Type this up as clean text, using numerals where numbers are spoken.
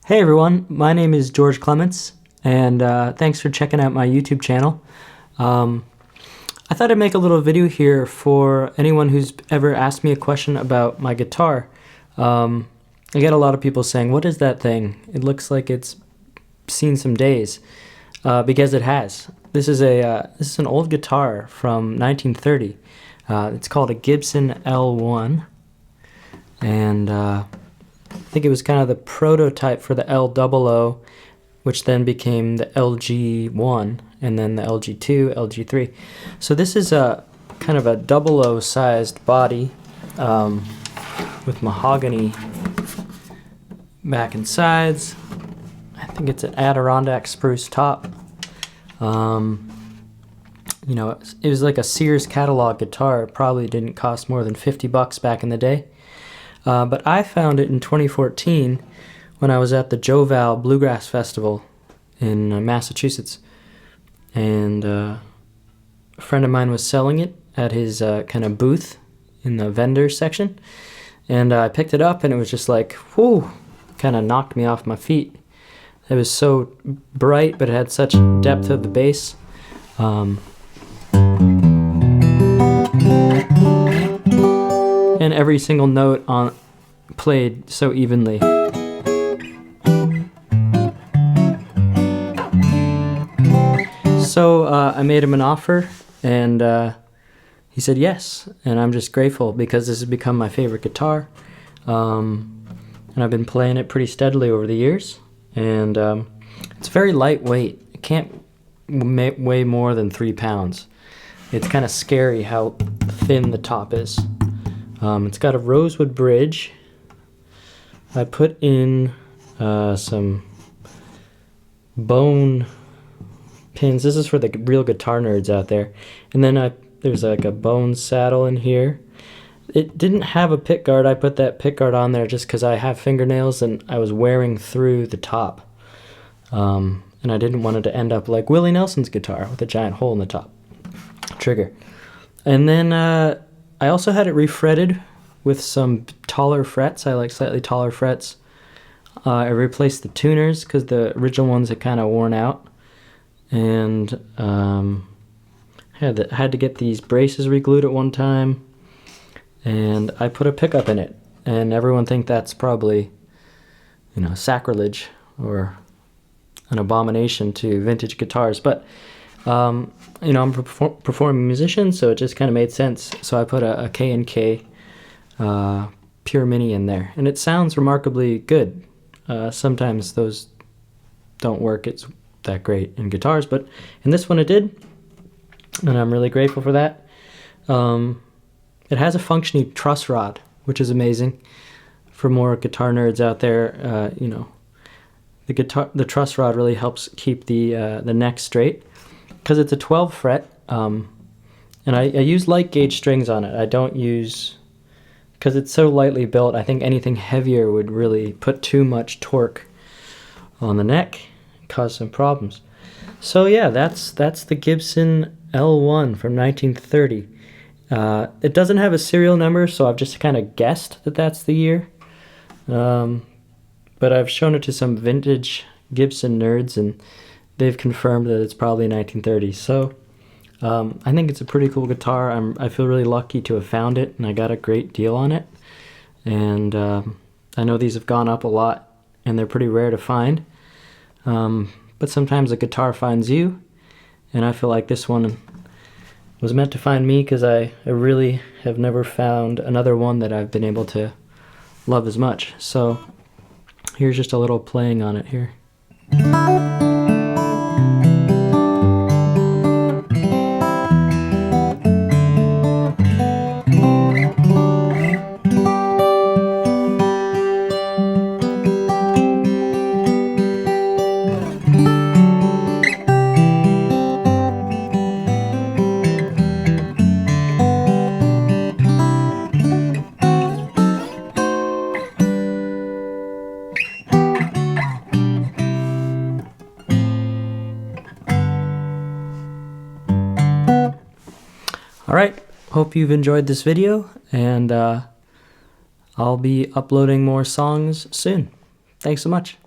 Hey everyone, my name is George Clements, and thanks for checking out my YouTube channel. I thought I'd make a little video here for anyone who's ever asked me a question about my guitar. I get a lot of people saying, "What is that thing? It looks like it's seen some days," because it has. This is an old guitar from 1930. It's called a Gibson L-1, and I think it was kind of the prototype for the L-00, which then became the LG1, and then the LG2, LG3. So this is a kind of a 00 sized body with mahogany back and sides. I think it's an Adirondack spruce top. You know, it was like a Sears catalog guitar. It probably didn't cost more than $50 back in the day. But I found it in 2014 when I was at the Joval Bluegrass Festival in Massachusetts. And a friend of mine was selling it at his kind of booth in the vendor section. And I picked it up and it was just like, whoo, kind of knocked me off my feet. It was so bright, but it had such depth of the bass. And every single note played so evenly. So I made him an offer, and he said yes, and I'm just grateful because this has become my favorite guitar, and I've been playing it pretty steadily over the years, and it's very lightweight. It can't weigh more than 3 pounds. It's kind of scary how thin the top is. It's got a rosewood bridge. I put in some bone pins. This is for the real guitar nerds out there. And then there's like a bone saddle in here. It didn't have a pick guard. I put that pick guard on there just because I have fingernails and I was wearing through the top. And I didn't want it to end up like Willie Nelson's guitar with a giant hole in the top trigger. And then I also had it refretted with some taller frets. I like slightly taller frets. I replaced the tuners because the original ones had kind of worn out. And had to get these braces re-glued at one time. And I put a pickup in it. And everyone think that's probably, you know, sacrilege or an abomination to vintage guitars. But you know, I'm a performing musician, so it just kind of made sense. So I put a K&K Pure Mini in there, and it sounds remarkably good. Sometimes those don't work it's that great in guitars, but in this one it did, and I'm really grateful for that. It has a functioning truss rod, which is amazing. For more guitar nerds out there, you know, the truss rod really helps keep the neck straight. Because it's a 12 fret, and I use light gauge strings on it. I don't use, because it's so lightly built, I think anything heavier would really put too much torque on the neck and cause some problems. So yeah, that's the Gibson L-1 from 1930. It doesn't have a serial number, so I've just kind of guessed that that's the year. But I've shown it to some vintage Gibson nerds, and they've confirmed that it's probably 1930s. So I think it's a pretty cool guitar. I feel really lucky to have found it, and I got a great deal on it. And I know these have gone up a lot, and they're pretty rare to find. But sometimes a guitar finds you, and I feel like this one was meant to find me because I really have never found another one that I've been able to love as much. So here's just a little playing on it here. Alright, hope you've enjoyed this video, and I'll be uploading more songs soon. Thanks so much.